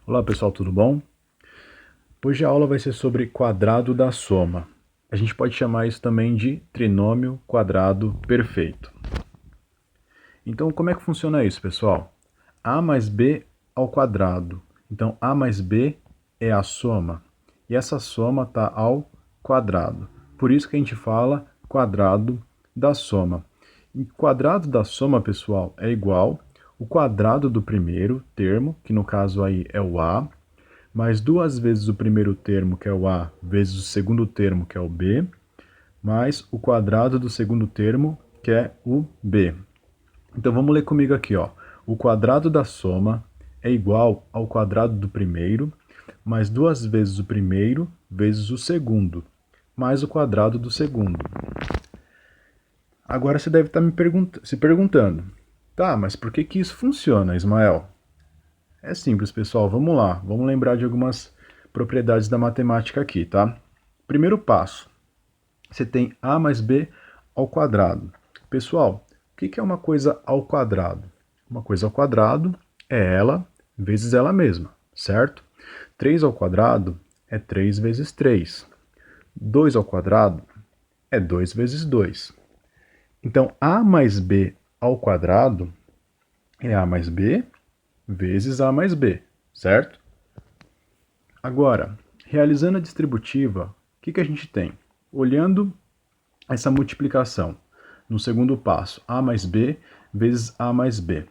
Olá pessoal, tudo bom? Hoje a aula vai ser sobre quadrado da soma. A gente pode chamar isso também de trinômio quadrado perfeito. Então, como é que funciona isso, pessoal? A mais b ao quadrado. Então, a mais b é a soma. E essa soma está ao quadrado. Por isso que a gente fala quadrado da soma. E quadrado da soma, pessoal, é igual o quadrado do primeiro termo, que no caso aí é o a, mais duas vezes o primeiro termo, que é o a, vezes o segundo termo, que é o b, mais o quadrado do segundo termo, que é o b. Então vamos ler comigo aqui, ó. O quadrado da soma é igual ao quadrado do primeiro, mais duas vezes o primeiro, vezes o segundo, mais o quadrado do segundo. Agora você deve estar se perguntando, tá, mas por que isso funciona, Ismael? É simples, pessoal. Vamos lá. Vamos lembrar de algumas propriedades da matemática aqui, tá? Primeiro passo. Você tem a mais b ao quadrado. Pessoal, o que é uma coisa ao quadrado? Uma coisa ao quadrado é ela vezes ela mesma, certo? 3 ao quadrado é 3 vezes 3. 2 ao quadrado é 2 vezes 2. Então, a mais b ao quadrado é a mais b vezes a mais b, certo? Agora, realizando a distributiva, o que a gente tem? Olhando essa multiplicação, no segundo passo, a mais b vezes a mais b.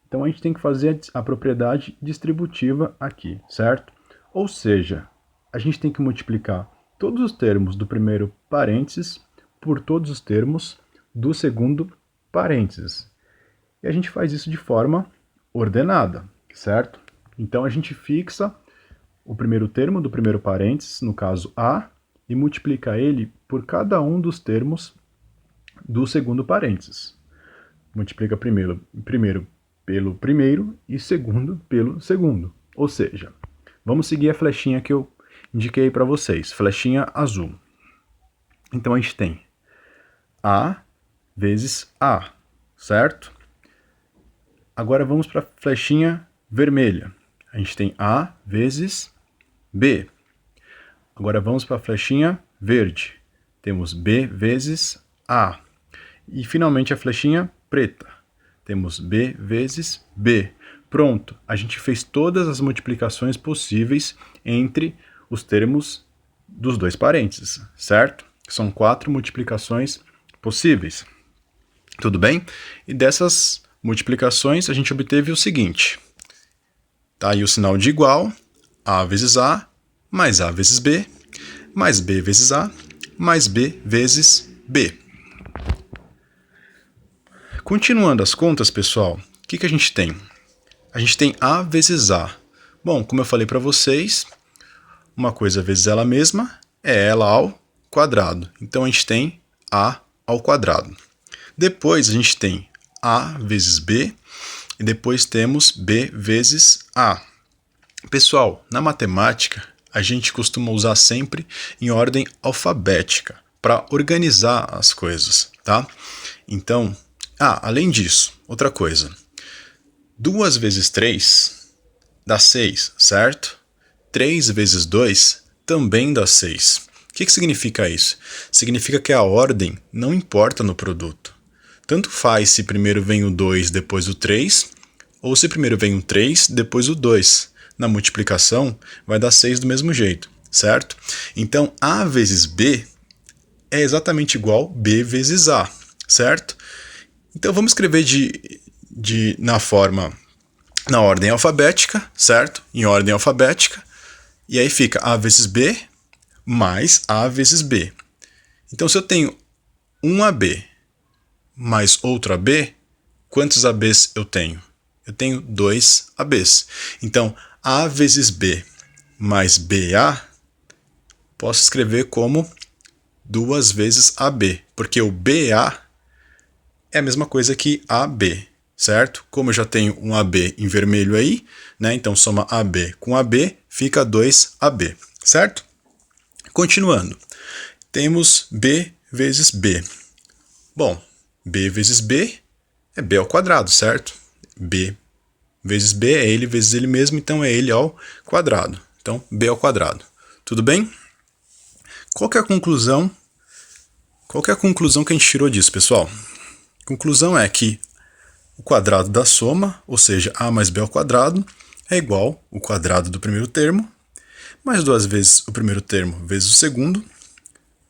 Então a gente tem que fazer a propriedade distributiva aqui, certo? Ou seja, a gente tem que multiplicar todos os termos do primeiro parênteses por todos os termos do segundo parênteses. E a gente faz isso de forma ordenada, certo? Então a gente fixa o primeiro termo do primeiro parênteses, no caso a, e multiplica ele por cada um dos termos do segundo parênteses. Multiplica primeiro pelo primeiro e segundo pelo segundo. Ou seja, vamos seguir a flechinha que eu indiquei para vocês, flechinha azul. Então a gente tem a vezes a, certo? Agora vamos para a flechinha vermelha. A gente tem a vezes b. Agora vamos para a flechinha verde. Temos b vezes a. E finalmente a flechinha preta. Temos b vezes b. Pronto, a gente fez todas as multiplicações possíveis entre os termos dos dois parênteses, certo? São 4 multiplicações possíveis. Tudo bem? E dessas multiplicações a gente obteve o seguinte. Tá aí o sinal de igual, a vezes a, mais a vezes b, mais b vezes a, mais b vezes b. Continuando as contas, pessoal, o que a gente tem? A gente tem a vezes a. Bom, como eu falei para vocês, uma coisa vezes ela mesma é ela ao quadrado. Então a gente tem a ao quadrado. Depois a gente tem a vezes b e depois temos b vezes a. Pessoal, na matemática, a gente costuma usar sempre em ordem alfabética para organizar as coisas, tá? Então, além disso, outra coisa. 2 vezes 3 dá 6, certo? 3 vezes 2 também dá 6. O que significa isso? Significa que a ordem não importa no produto. Tanto faz se primeiro vem o 2 depois o 3, ou se primeiro vem o 3 depois o 2. Na multiplicação vai dar 6 do mesmo jeito, certo? Então A vezes B é exatamente igual B vezes A, certo? Então vamos escrever na ordem alfabética, certo? Em ordem alfabética. E aí fica A vezes B mais A vezes B. Então se eu tenho um AB mais outro AB, quantos ABs eu tenho? Eu tenho 2 ABs. Então A vezes B mais BA, posso escrever como 2 vezes AB, porque o BA é a mesma coisa que AB, certo? Como eu já tenho um AB em vermelho aí, né? Então soma AB com AB, fica 2AB, certo? Continuando, temos B vezes B. Bom, B vezes B é B ao quadrado, certo? B vezes b é ele vezes ele mesmo, então é ele ao quadrado. Então, b ao quadrado. Tudo bem? Qual que é a conclusão? Qual que é a conclusão que a gente tirou disso, pessoal? A conclusão é que o quadrado da soma, ou seja, a mais b ao quadrado, é igual ao quadrado do primeiro termo, mais 2 vezes o primeiro termo vezes o segundo,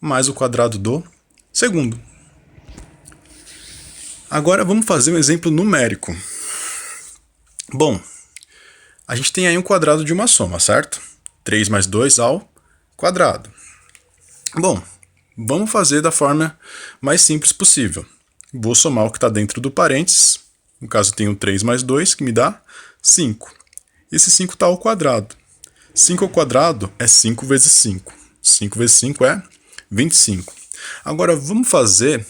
mais o quadrado do segundo. Agora vamos fazer um exemplo numérico. Bom, a gente tem aí um quadrado de uma soma, certo? 3 mais 2 ao quadrado. Bom, vamos fazer da forma mais simples possível. Vou somar o que está dentro do parênteses. No caso, eu tenho 3 mais 2, que me dá 5. Esse 5 está ao quadrado. 5 ao quadrado é 5 vezes 5. 5 vezes 5 é 25. Agora, vamos fazer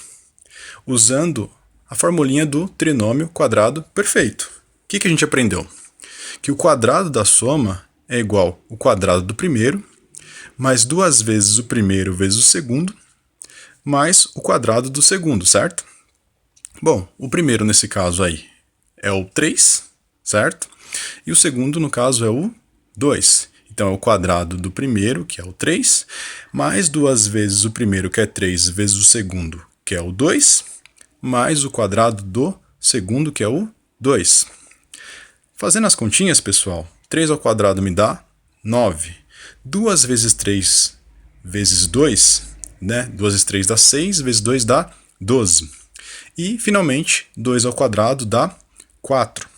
usando a formulinha do trinômio quadrado perfeito. O que a gente aprendeu? Que o quadrado da soma é igual ao quadrado do primeiro, mais 2 vezes o primeiro vezes o segundo, mais o quadrado do segundo, certo? Bom, o primeiro nesse caso aí é o 3, certo? E o segundo, no caso, é o 2. Então, é o quadrado do primeiro, que é o 3, mais 2 vezes o primeiro, que é 3, vezes o segundo, que é o 2, mais o quadrado do segundo, que é o 2. Fazendo as continhas, pessoal, 3 ao quadrado me dá 9. 2 vezes 3 vezes 2, né? 2 vezes 3 dá 6, vezes 2 dá 12. E, finalmente, 2 ao quadrado dá 4.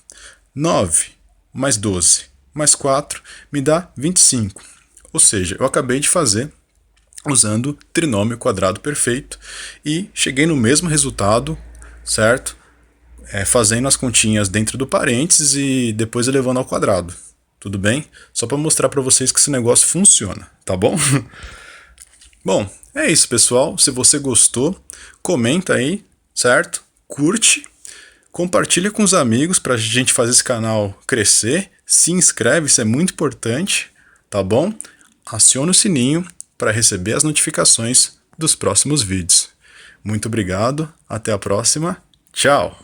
9 mais 12 mais 4 me dá 25. Ou seja, eu acabei de fazer usando trinômio quadrado perfeito e cheguei no mesmo resultado, certo? Fazendo as continhas dentro do parênteses e depois elevando ao quadrado. Tudo bem? Só para mostrar para vocês que esse negócio funciona, tá bom? Bom, é isso, pessoal. Se você gostou, comenta aí, certo? Curte, compartilha com os amigos para a gente fazer esse canal crescer. Se inscreve, isso é muito importante, tá bom? Aciona o sininho para receber as notificações dos próximos vídeos. Muito obrigado, até a próxima, tchau!